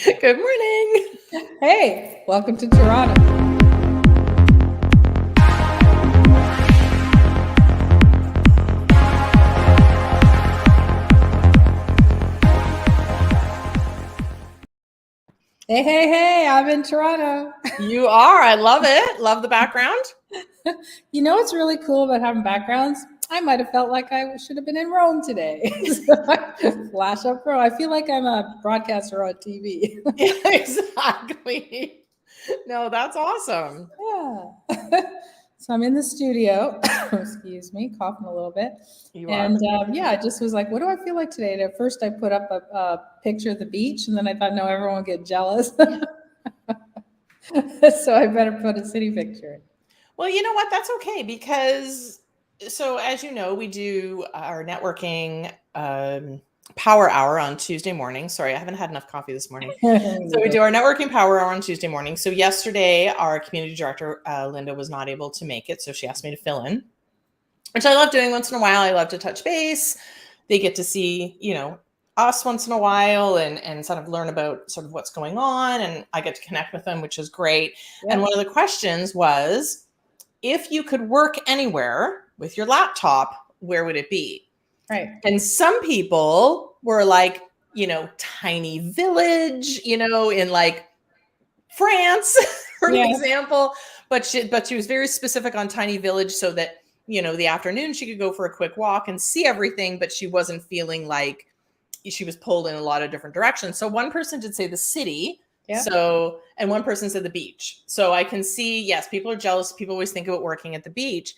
Good morning. Hey, welcome to Toronto. Hey, I'm in Toronto. You are. I love it. Love the background. You know what's really cool about having backgrounds? I might have felt like I should have been in Rome today. So flash up Rome. I feel like I'm a broadcaster on TV. Yeah, exactly. No, that's awesome. Yeah. So I'm in the studio. Excuse me, coughing a little bit. You are. And yeah, I just was like, what do I feel like today? And at first, I put up a picture of the beach, and then I thought, no, everyone will get jealous. So I better put a city picture. Well, you know what? That's okay because, so as you know, we do our networking power hour on Tuesday morning. Sorry, I haven't had enough coffee this morning. So we do our networking power hour on Tuesday morning. So yesterday, our community director, Linda, was not able to make it. So she asked me to fill in, which I love doing once in a while. I love to touch base. They get to see, us once in a while and sort of learn about sort of what's going on. And I get to connect with them, which is great. Yeah. And one of the questions was, if you could work anywhere with your laptop, where would it be? Right. And some people were like, tiny village, in like France, for example. But she was very specific on tiny village so that, the afternoon she could go for a quick walk and see everything, but she wasn't feeling like she was pulled in a lot of different directions. So one person did say the city. Yeah. So, and one person said the beach. So I can see, yes, people are jealous. People always think about working at the beach.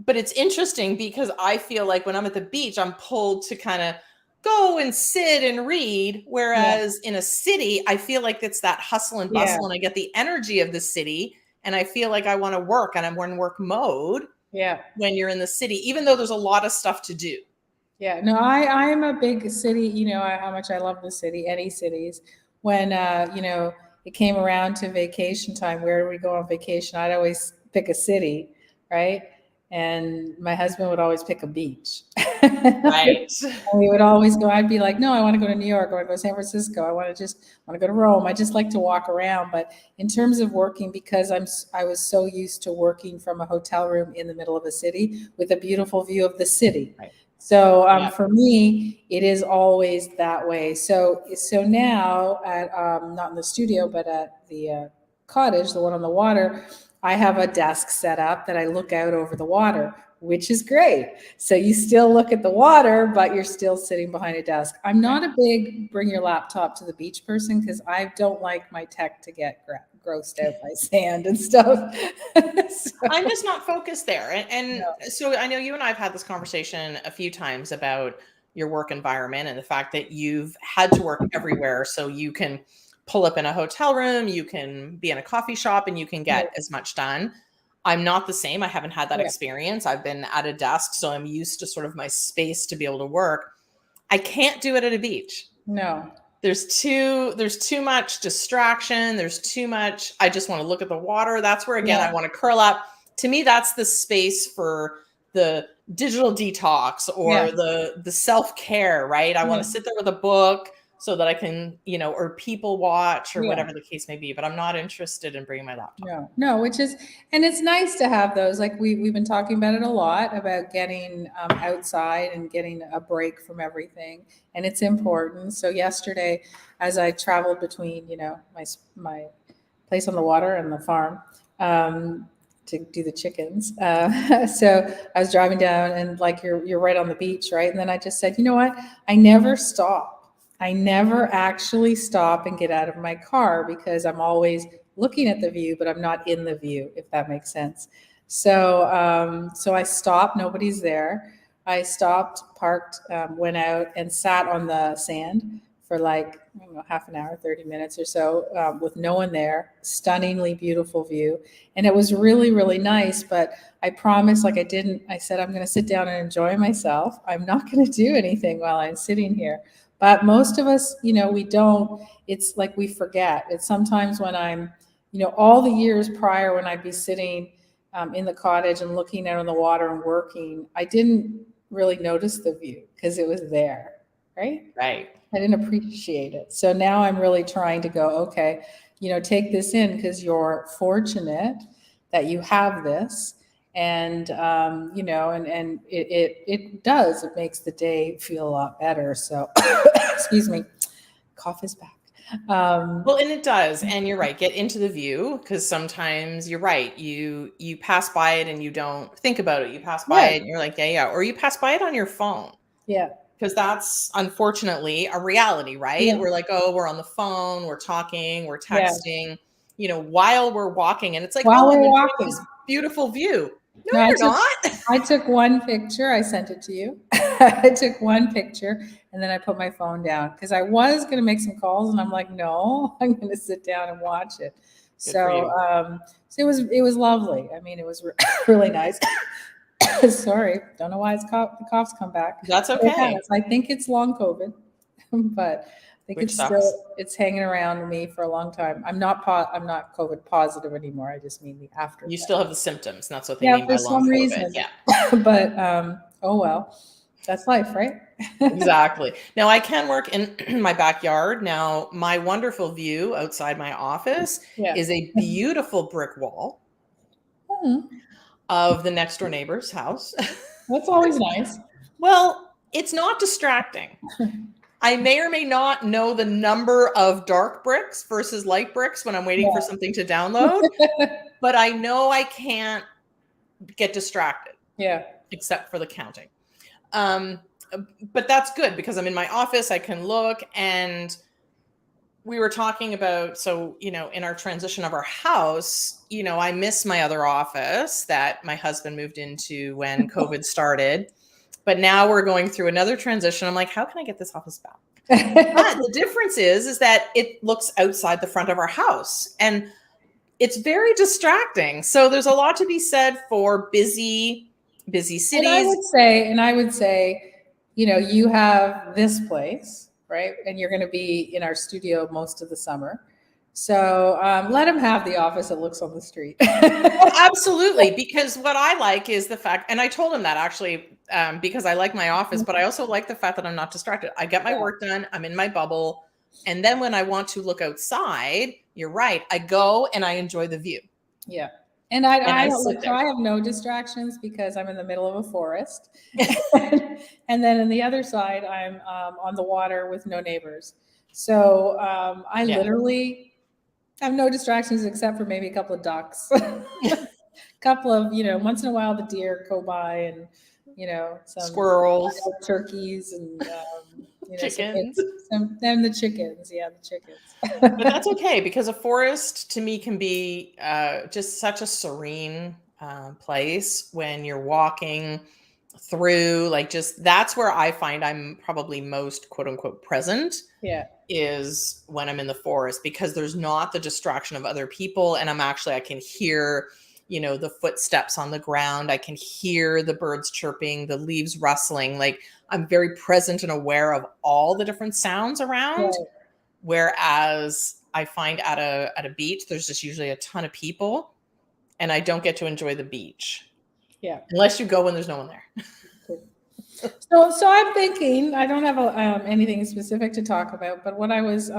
But it's interesting because I feel like when I'm at the beach, I'm pulled to kind of go and sit and read. Whereas in a city, I feel like it's that hustle and bustle and I get the energy of the city. And I feel like I want to work and I'm in work mode. Yeah. When you're in the city, even though there's a lot of stuff to do. Yeah, no, I am a big city, how much I love the city, any cities. When, it came around to vacation time, where do we go on vacation? I'd always pick a city, right? And my husband would always pick a beach. Right. And we would always go, I'd be like, no, I want to go to New York. I want to go to San Francisco. I want to go to Rome. I just like to walk around. But in terms of working, because I was so used to working from a hotel room in the middle of a city with a beautiful view of the city. Right. So for me, it is always that way. So now at not in the studio, but at the cottage, the one on the water, I have a desk set up that I look out over the water, which is great. So you still look at the water, but you're still sitting behind a desk. I'm not a big bring your laptop to the beach person because I don't like my tech to get grossed out by sand and stuff. So, I'm just not focused there. And so I know you and I have had this conversation a few times about your work environment and the fact that you've had to work everywhere. So you can pull up in a hotel room, you can be in a coffee shop, and you can get as much done. I'm not the same. I haven't had that experience. I've been at a desk, so I'm used to sort of my space to be able to work. I can't do it at a beach. No. There's too much distraction. There's too much. I just want to look at the water. That's where, again, I want to curl up. To me, that's the space for the digital detox or the self-care, right? I want to sit there with a book so that I can, or people watch or whatever the case may be, but I'm not interested in bringing my laptop. No, and it's nice to have those. Like we've been talking about it a lot about getting outside and getting a break from everything. And it's important. So yesterday, as I traveled between, my place on the water and the farm, to do the chickens. So I was driving down and like, you're right on the beach, right? And then I just said, you know what? I never stop. I never actually stop and get out of my car because I'm always looking at the view, but I'm not in the view, if that makes sense. So, so I stopped, nobody's there. I stopped, parked, went out and sat on the sand for like, half an hour, 30 minutes or so, with no one there. Stunningly beautiful view. And it was really, really nice. But I promised, I said, I'm going to sit down and enjoy myself. I'm not going to do anything while I'm sitting here. But most of us, we don't, it's like we forget. It's sometimes when I'm, all the years prior when I'd be sitting in the cottage and looking out on the water and working, I didn't really notice the view because it was there, right? Right. I didn't appreciate it. So now I'm really trying to go, okay, take this in because you're fortunate that you have this. And, and it does, it makes the day feel a lot better. So, excuse me, cough is back. Well, and it does. And you're right. Get into the view, because sometimes you're right. You pass by it and you don't think about it. You pass by Yeah. it and you're like, yeah. Or you pass by it on your phone. Yeah. Because that's unfortunately a reality, right? Yeah. We're like, oh, we're on the phone, we're talking, we're Yeah. texting, while we're walking. And it's like, While oh, I'm we're enjoying walking. this beautiful view. No, No, you're not. I took one picture. I sent it to you. I took one picture and then I put my phone down because I was going to make some calls and I'm like, no, I'm going to sit down and watch it. So, so it was lovely. I mean, it was really nice. Sorry, don't know why the cough's come back. That's okay. I think it's long COVID, but I think it's hanging around me for a long time. I'm not COVID positive anymore. I just mean the after. You still have the symptoms. And that's what they mean by long COVID. Reason. Yeah. But oh well, that's life, right? Exactly. Now I can work in my backyard. Now my wonderful view outside my office is a beautiful brick wall of the next door neighbor's house. That's always nice. Well, it's not distracting. I may or may not know the number of dark bricks versus light bricks when I'm waiting for something to download, but I know I can't get distracted. Yeah. Except for the counting. But that's good because I'm in my office, I can look. And we were talking about, so, in our transition of our house, I miss my other office that my husband moved into when COVID started. But now we're going through another transition. I'm like, how can I get this office back? But the difference is that it looks outside the front of our house and it's very distracting. So there's a lot to be said for busy cities. And I would say, you have this place, right? And you're going to be in our studio most of the summer. So let him have the office that looks on the street. Well, absolutely. Because what I like is the fact, and I told him that actually, because I like my office, but I also like the fact that I'm not distracted. I get my work done. I'm in my bubble. And then when I want to look outside, you're right. I go and I enjoy the view. Yeah. And I have no distractions because I'm in the middle of a forest. And then on the other side, I'm on the water with no neighbors. So I literally have no distractions except for maybe a couple of ducks, a couple of, once in a while the deer go by and, some squirrels, turkeys and, chickens. And the chickens. Yeah, the chickens. But that's okay because a forest to me can be just such a serene place when you're walking through, that's where I find I'm probably most quote unquote present. Yeah. Is when I'm in the forest because there's not the distraction of other people. And I can hear, the footsteps on the ground. I can hear the birds chirping, the leaves rustling. I'm very present and aware of all the different sounds around. Right. Whereas I find at a beach, there's just usually a ton of people and I don't get to enjoy the beach. Yeah. Unless you go when there's no one there. So I'm thinking, I don't have anything specific to talk about, but what I was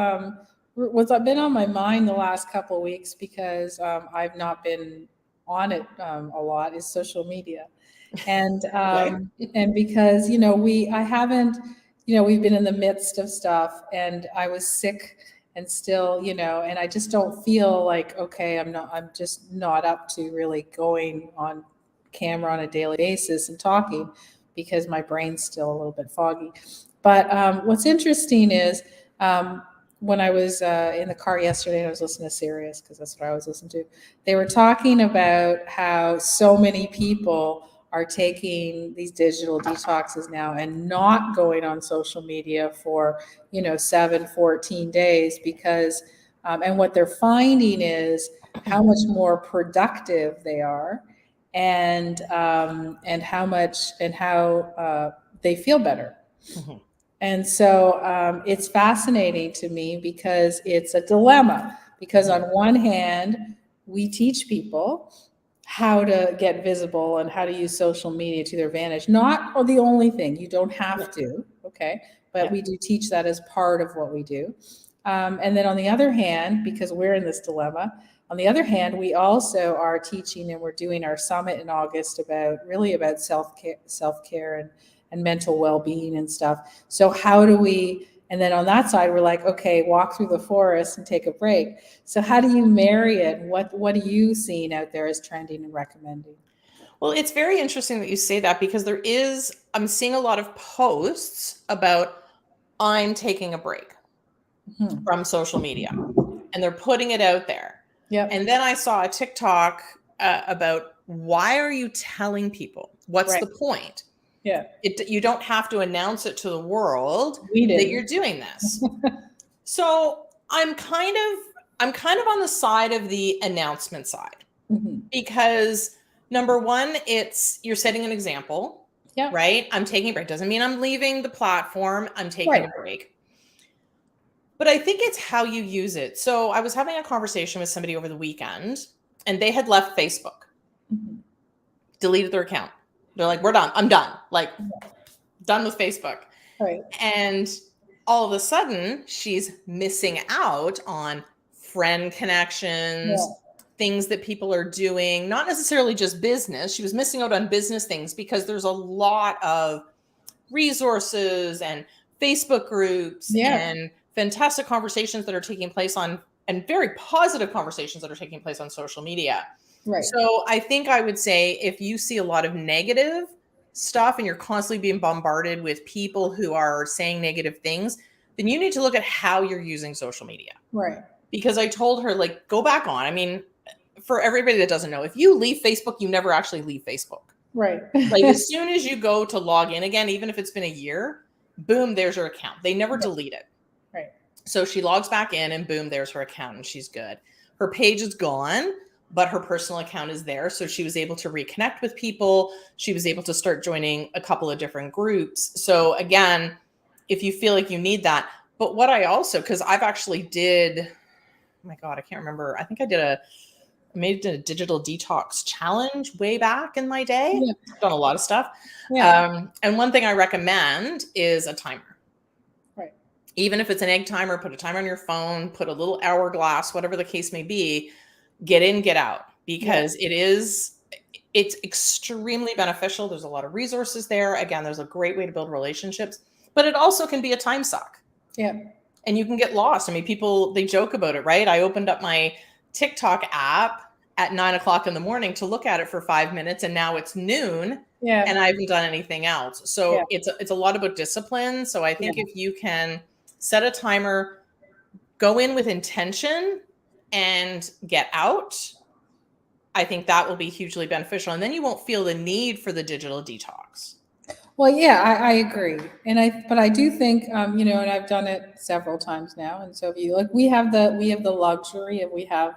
what's been on my mind the last couple of weeks because I've not been on it a lot is social media, and and because I haven't we've been in the midst of stuff, and I was sick and still and I just don't feel like okay, I'm just not up to really going on camera on a daily basis and talking. Because my brain's still a little bit foggy. But what's interesting is when I was in the car yesterday and I was listening to Sirius, because that's what I always listen to, they were talking about how so many people are taking these digital detoxes now and not going on social media for 14 days because, and what they're finding is how much more productive they are. And how they feel better. Mm-hmm. And so it's fascinating to me because it's a dilemma. Because on one hand, we teach people how to get visible and how to use social media to their advantage. Not the only thing. You don't have to, okay? but we do teach that as part of what we do. And then on the other hand, because we're in this dilemma, on the other hand, we also are teaching, and we're doing our summit in August about self-care and mental well-being and stuff. So how do we, and then on that side, we're like, okay, walk through the forest and take a break. So how do you marry it? What are you seeing out there as trending and recommending? Well, it's very interesting that you say that, because I'm seeing a lot of posts about I'm taking a break from social media, and they're putting it out there. Yep. And then I saw a TikTok about, why are you telling people? What's the point? Yeah. You don't have to announce it to the world that you're doing this. So I'm kind of on the side of the announcement side, because number one, you're setting an example, right? I'm taking a break. Doesn't mean I'm leaving the platform. I'm taking a break. But I think it's how you use it. So I was having a conversation with somebody over the weekend, and they had left Facebook, deleted their account. They're like, we're done. I'm done. Like, done with Facebook. Right. And all of a sudden, she's missing out on friend connections, things that people are doing, not necessarily just business. She was missing out on business things, because there's a lot of resources and Facebook groups and fantastic conversations that are taking place and very positive conversations that are taking place on social media. Right. So I think I would say, if you see a lot of negative stuff and you're constantly being bombarded with people who are saying negative things, then you need to look at how you're using social media. Right. Because I told her, like, go back on. I mean, for everybody that doesn't know, if you leave Facebook, you never actually leave Facebook. Right. Like, as soon as you go to log in again, even if it's been a year, boom, there's your account. They never delete it. Right. So she logs back in, and boom, there's her account, and she's good. Her page is gone, but her personal account is there. So she was able to reconnect with people. She was able to start joining a couple of different groups. So again, if you feel like you need that, but what I also, because I've actually did, oh my God, I can't remember. I think I made a digital detox challenge way back in my day. I've done a lot of stuff. And one thing I recommend is a timer. Right. Even if it's an egg timer, put a timer on your phone, put a little hourglass, whatever the case may be, get in, get out, because it's extremely beneficial. There's a lot of resources there. Again, there's a great way to build relationships, but it also can be a time suck. Yeah. And you can get lost. I mean, people, they joke about it, right? I opened up my TikTok app at 9:00 in the morning to look at it for 5 minutes, and now it's noon and I haven't done anything else. So it's a lot about discipline. So I think if you can set a timer, go in with intention, and get out, I think that will be hugely beneficial. And then you won't feel the need for the digital detox. Well, yeah, I agree. But I do think, and I've done it several times now. And so if you look, we have the luxury of, we have,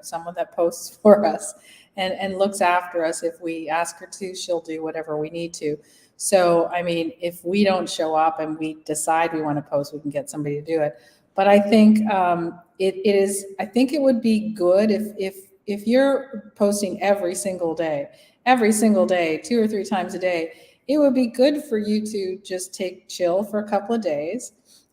someone that posts for us and looks after us. If we ask her to, she'll do whatever we need to. So, I mean, if we don't show up and we decide we want to post, we can get somebody to do it. But I think I think it would be good if you're posting every single day, 2 or 3 times a day, it would be good for you to just chill for a couple of days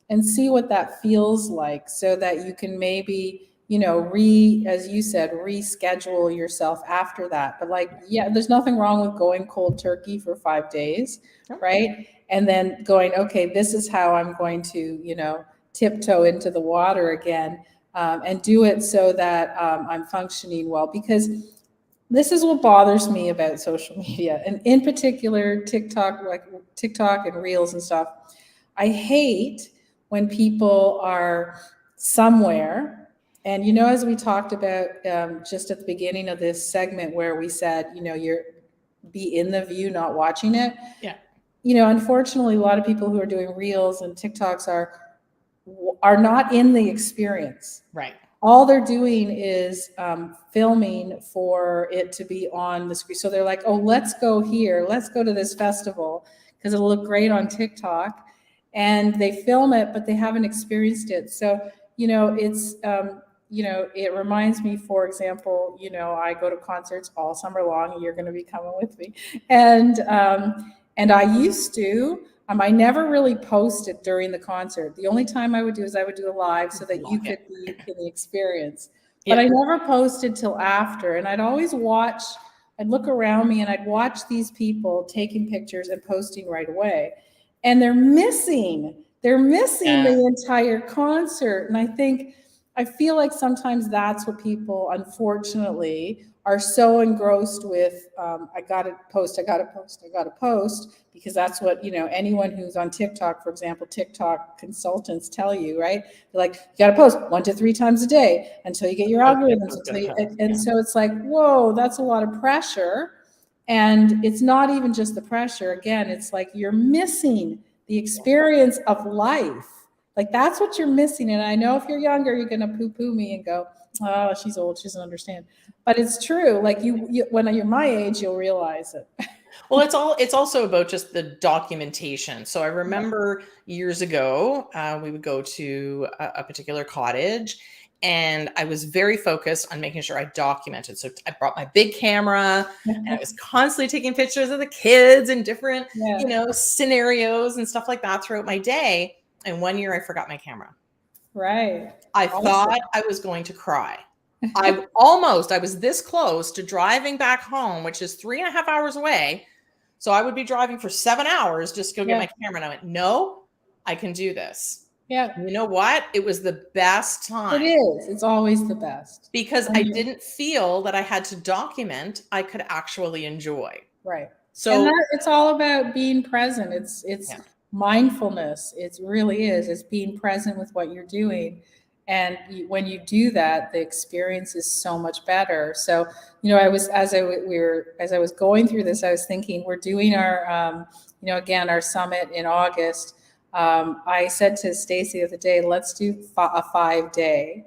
and see what that feels like, so that you can maybe, as you said, reschedule yourself after that. But there's nothing wrong with going cold turkey for 5 days, right? And then going, okay, this is how I'm going to, tiptoe into the water again, and do it so that I'm functioning well. Because this is what bothers me about social media, and in particular TikTok, like TikTok and Reels and stuff. I hate when people are somewhere, and as we talked about just at the beginning of this segment, where we said, you're be in the view, not watching it. Yeah. Unfortunately, a lot of people who are doing Reels and TikToks are not in the experience. Right. All they're doing is filming for it to be on the screen. So they're like, oh, let's go here. Let's go to this festival because it'll look great on TikTok. And they film it, but they haven't experienced it. So, it's, it reminds me, for example, I go to concerts all summer long. You're going to be coming with me. And I used to I never really posted during the concert. The only time I would do is I would do a live so that you could be in the experience. But I never posted till after. And I'd always watch, I'd look around me and I'd watch these people taking pictures and posting right away. And they're missing the entire concert. And I feel like sometimes that's what people, unfortunately, are so engrossed with. I got to post, because that's what, anyone who's on TikTok, for example, TikTok consultants tell you, right? They're like, you got to post 1 to 3 times a day until you get your algorithms. And so it's like, whoa, that's a lot of pressure. And it's not even just the pressure. Again, it's like you're missing the experience of life. Like that's what you're missing. And I know if you're younger, you're going to poo-poo me and go, oh, she's old, she doesn't understand. But it's true. Like you when you're my age, you'll realize it. Well, it's also about just the documentation. So I remember years ago, we would go to a particular cottage, and I was very focused on making sure I documented. So I brought my big camera, and I was constantly taking pictures of the kids and different, scenarios and stuff like that throughout my day. And one year I forgot my camera. Right. I thought I was going to cry. I was this close to driving back home, which is 3.5 hours away. So I would be driving for 7 hours just to go get my camera. And I went, no, I can do this. Yeah. You know what? It was the best time. It is. It's always the best. Because I didn't feel that I had to document. I could actually enjoy. Right. So it's all about being present. It's mindfulness. It really is. It's being present with what you're doing. And when you do that, the experience is so much better. So, as I was going through this, I was thinking we're doing our, again, our summit in August. I said to Stacy the other day, let's do a 5-day,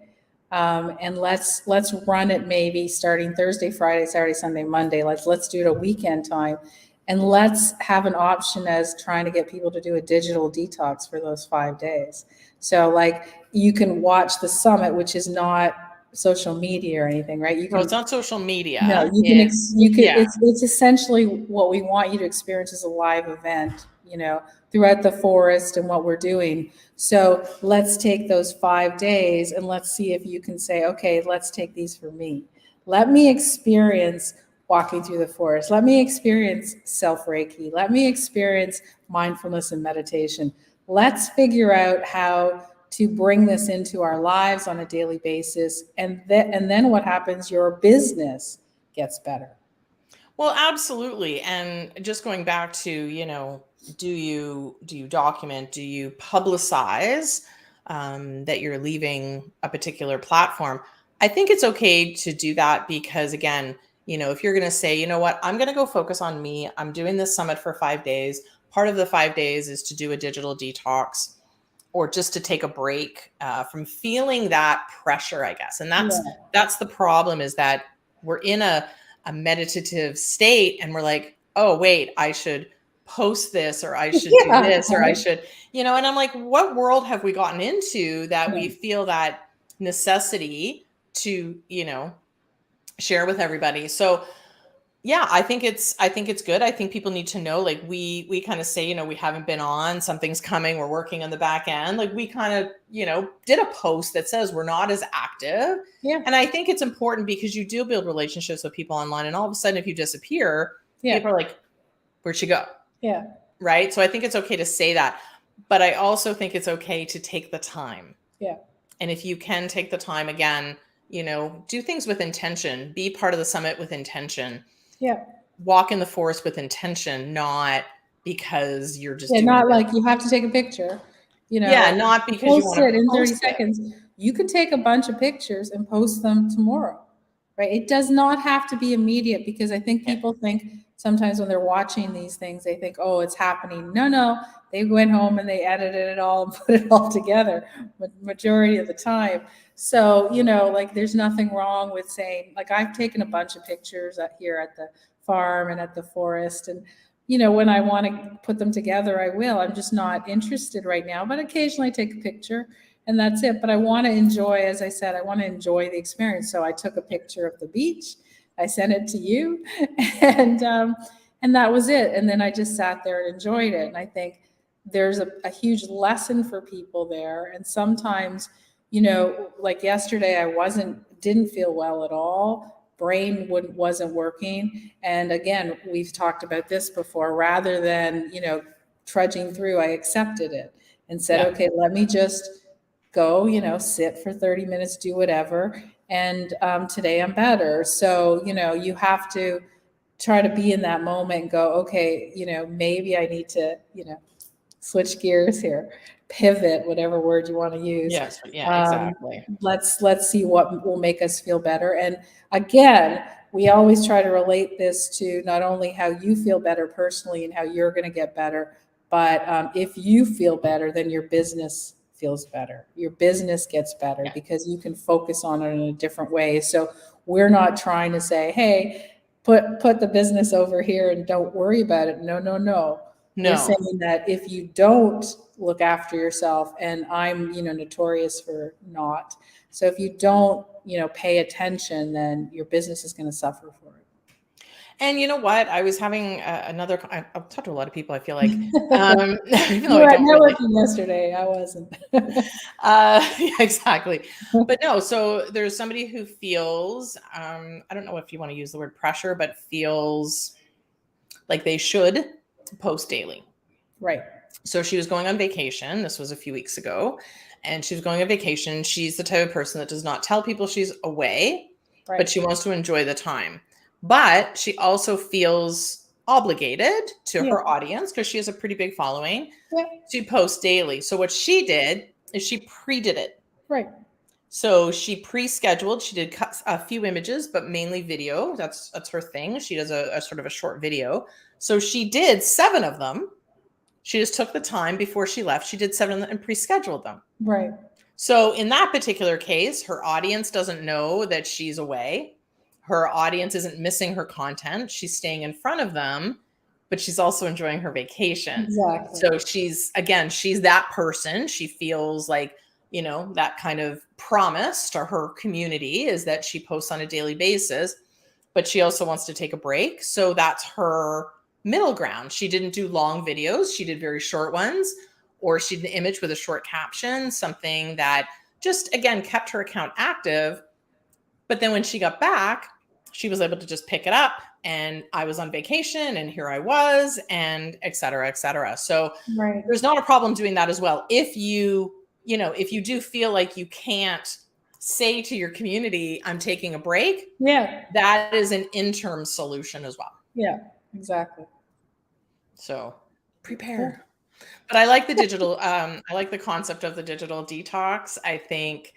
and let's run it maybe starting Thursday, Friday, Saturday, Sunday, Monday. Let's do it a weekend time. And let's have an option as trying to get people to do a digital detox for those 5 days. So like you can watch the summit, which is not social media or anything, right? It's not social media. No, it's essentially what we want you to experience as a live event, throughout the forest and what we're doing. So let's take those 5 days and let's see if you can say, okay, let's take these for me. Let me experience walking through the forest. Let me experience self-Reiki. Let me experience mindfulness and meditation. Let's figure out how to bring this into our lives on a daily basis. And then what happens? Your business gets better. Well, absolutely. And just going back to, do you document, do you publicize that you're leaving a particular platform? I think it's okay to do that because, again, if you're going to say, you know what, I'm going to go focus on me. I'm doing this summit for 5 days. Part of the 5 days is to do a digital detox or just to take a break from feeling that pressure, I guess. And that's the problem, is that we're in a meditative state and we're like, oh, wait, I should post this, or I should do this, or I should, and I'm like, what world have we gotten into that we feel that necessity to, share with everybody? So yeah, I think it's good. I think people need to know, like we kind of say, we haven't been on, something's coming, we're working on the back end. Like we kind of, did a post that says we're not as active. Yeah. And I think it's important because you do build relationships with people online, and all of a sudden if you disappear, people are like, where'd she go? Yeah. Right. So I think it's okay to say that, but I also think it's okay to take the time. Yeah. And if you can take the time, again, do things with intention, be part of the summit with intention. Yeah. Walk in the forest with intention, not because you're just not like you have to take a picture, not because you want to post it in 30 seconds. You can take a bunch of pictures and post them tomorrow, right? It does not have to be immediate, because I think people think sometimes when they're watching these things, they think, oh, it's happening. No, they went home and they edited it all and put it all together majority of the time. So, like there's nothing wrong with saying, like I've taken a bunch of pictures here at the farm and at the forest, and when I want to put them together, I will. I'm just not interested right now, but occasionally I take a picture and that's it. But I want to enjoy, as I said, I want to enjoy the experience. So I took a picture of the beach, I sent it to you, and that was it. And then I just sat there and enjoyed it. And I think there's a huge lesson for people there. And sometimes, like yesterday, didn't feel well at all. Brain wasn't working. And again, we've talked about this before. Rather than, trudging through, I accepted it and said, Yeah. okay, let me just go, sit for 30 minutes, do whatever. And today I'm better. So, you have to try to be in that moment and go, okay, maybe I need to, switch gears here, pivot, whatever word you want to use. Yes. Yeah, exactly. Let's see what will make us feel better. And again, we always try to relate this to not only how you feel better personally and how you're going to get better, but if you feel better, then your business feels better. Your business gets better because you can focus on it in a different way. So we're not trying to say, hey, put the business over here and don't worry about it. No, no, no. We're saying that if you don't look after yourself, and I'm, notorious for not. So if you don't, pay attention, then your business is going to suffer for it. And you know what? I was having I've talked to a lot of people, I feel like. Even You were at networking yesterday. I wasn't. Yeah, exactly. But no, so there's somebody who feels, I don't know if you want to use the word pressure, but feels like they should post daily. Right. So she was going on vacation. This was a few weeks ago. And she was going on vacation. She's the type of person that does not tell people she's away, but she wants to enjoy the time. But she also feels obligated to her audience, because she has a pretty big following, to post daily. So what she did is she pre-did it. Right. So she pre-scheduled. She did a few images, but mainly video. That's her thing. She does a sort of a short video. So she did 7 of them. She just took the time before she left. She did 7 of them and pre-scheduled them. Right. So in that particular case, her audience doesn't know that she's away. Her audience isn't missing her content. She's staying in front of them, but she's also enjoying her vacation. Exactly. So she's that person. She feels like, that kind of promise to her community is that she posts on a daily basis, but she also wants to take a break. So that's her middle ground. She didn't do long videos. She did very short ones, or she did an image with a short caption, something that just, again, kept her account active. But then when she got back, she was able to just pick it up, and I was on vacation and here I was, and et cetera, et cetera. So there's not a problem doing that as well. If you do feel like you can't say to your community, I'm taking a break. Yeah. That is an interim solution as well. Yeah, exactly. So prepare. But I like the digital, I like the concept of the digital detox. I think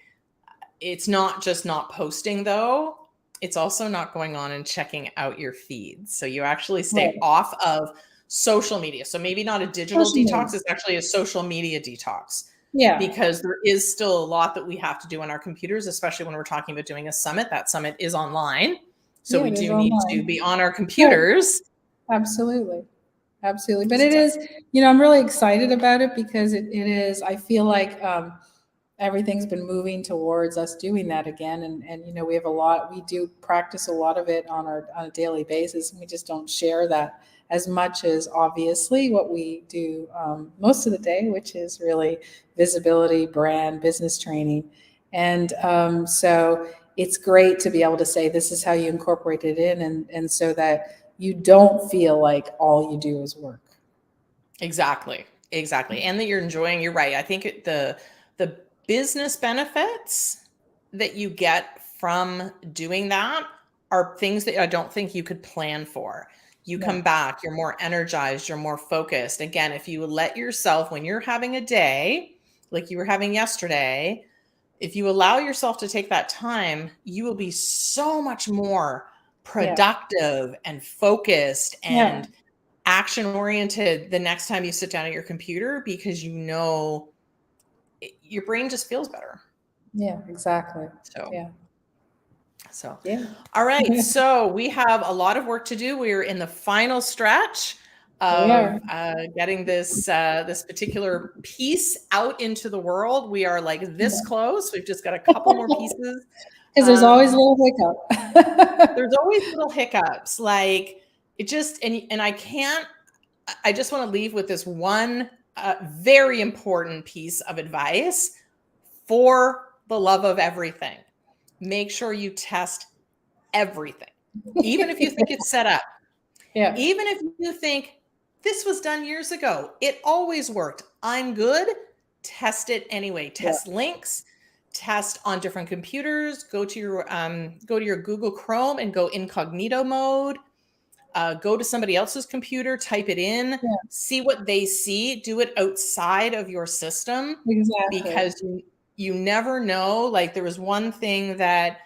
it's not just not posting, though. It's also not going on and checking out your feeds. So you actually stay off of social media. So maybe not a digital detox, it's actually a social media detox. Yeah. Because there is still a lot that we have to do on our computers, especially when we're talking about doing a summit. That summit is online. So we do need to be on our computers. Absolutely. Absolutely. But it is, I'm really excited about it because it is, I feel like everything's been moving towards us doing that again. And we do practice a lot of it on a daily basis. And we just don't share that as much as obviously what we do most of the day, which is really visibility, brand, business training. And so it's great to be able to say, this is how you incorporate it in. And so that you don't feel like all you do is work. Exactly. And that you're enjoying, you're right. I think the business benefits that you get from doing that are things that I don't think you could plan for. You come back, you're more energized, you're more focused. Again, if you let yourself, when you're having a day like you were having yesterday, if you allow yourself to take that time, you will be so much more productive and focused and action oriented the next time you sit down at your computer, because your brain just feels better. Yeah, exactly. So all right. So we have a lot of work to do. We're in the final stretch of getting this particular piece out into the world. We are like this close. We've just got a couple more pieces. Because there's always a little hiccup. There's always little hiccups. Like it just, and I just want to leave with this one a very important piece of advice for the love of everything. Make sure you test everything, even if you think it's set up. Yeah. Even if you think this was done years ago, it always worked. I'm good. Test it anyway. Test links. Test on different computers. Go to your Google Chrome and go incognito mode. Go to somebody else's computer, type it in, see what they see. Do it outside of your system, because you never know. Like, there was one thing that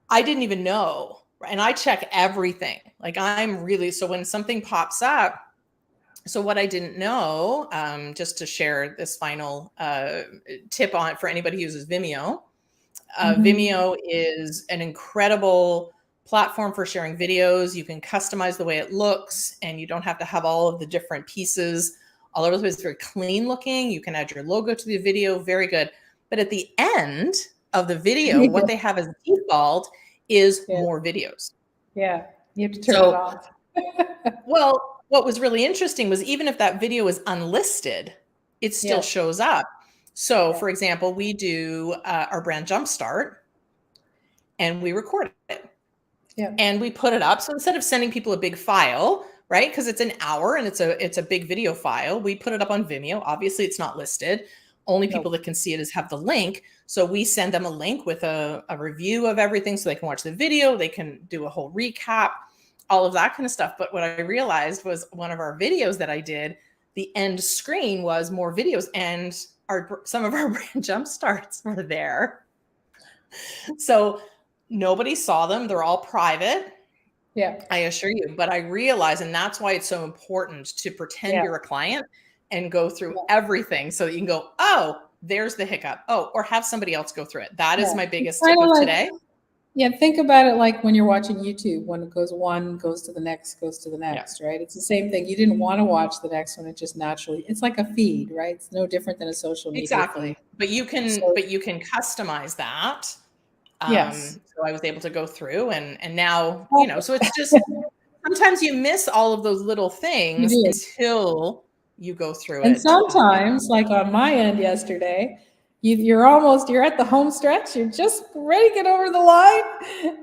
I didn't even know, and I check everything. Like, so when something pops up, so what I didn't know, just to share this final tip on for anybody who uses Vimeo. Vimeo is an incredible platform for sharing videos. You can customize the way it looks, and you don't have to have all of the different pieces all over the place. It's very clean looking. You can add your logo to the video. Very good. But at the end of the video, what they have as default is more videos. Yeah, you have to turn it off. Well, what was really interesting was, even if that video is unlisted, it still shows up. So, for example, we do our brand Jumpstart, and we record it. And we put it up. So instead of sending people a big file, right, because it's an hour and it's a big video file, we put it up on Vimeo. Obviously, it's not listed. Only people that can see it have the link. So we send them a link with a review of everything, so they can watch the video. They can do a whole recap, all of that kind of stuff. But what I realized was, one of our videos that I did, the end screen was more videos, and some of our brand jump starts were there. So nobody saw them. They're all private. Yeah. I assure you. But I realize, and that's why it's so important to pretend you're a client and go through everything, so that you can go, oh, there's the hiccup. Oh, or have somebody else go through it. That is my biggest tip of today. Yeah, think about it like when you're watching YouTube. When it goes one, goes to the next, right? It's the same thing. You didn't want to watch the next one. It just naturally, it's like a feed, right? It's no different than a social media feed. But you can customize that. So I was able to go through, and now, so it's just, sometimes you miss all of those little things until you go through it. And sometimes, like on my end yesterday, you're at the home stretch. You're just ready to get over the line.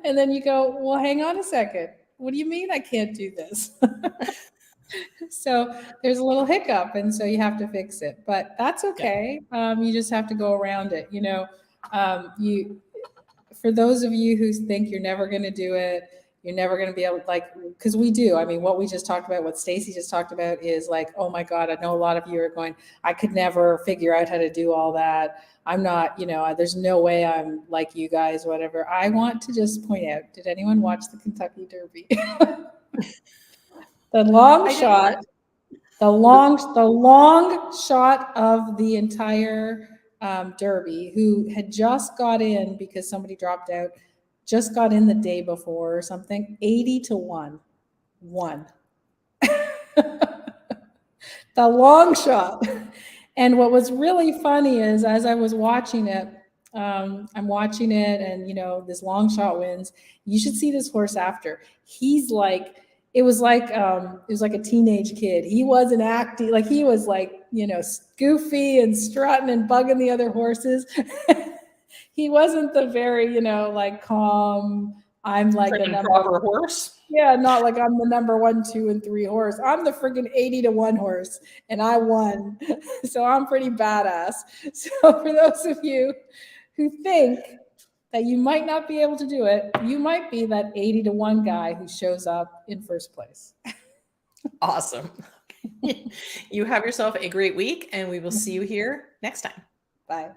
And then you go, well, hang on a second. What do you mean I can't do this? So there's a little hiccup. And so you have to fix it. But that's okay. You just have to go around it. For those of you who think you're never going to do it, you're never going to be able, because we do. I mean, what we just talked about, what Stacy just talked about, is like, oh my God, I know a lot of you are going, I could never figure out how to do all that. I'm not, there's no way I'm like you guys, whatever. I want to just point out, did anyone watch the Kentucky Derby? The long shot of the entire Derby, who had just got in because somebody dropped out, just got in the day before or something, 80-1 won. The long shot. And what was really funny is, as I was watching it, I'm watching it, and this long shot wins. You should see this horse after. He's like, it was like a teenage kid. He wasn't acting, like he was like, goofy and strutting and bugging the other horses. He wasn't the very, calm, I'm like the number proper horse. Yeah, not like I'm the number 1, 2, and 3 horse. I'm the freaking 80-1 horse, and I won. So I'm pretty badass. So for those of you who think that you might not be able to do it, you might be that 80-1 guy who shows up in first place. Awesome. You have yourself a great week, and we will see you here next time. Bye.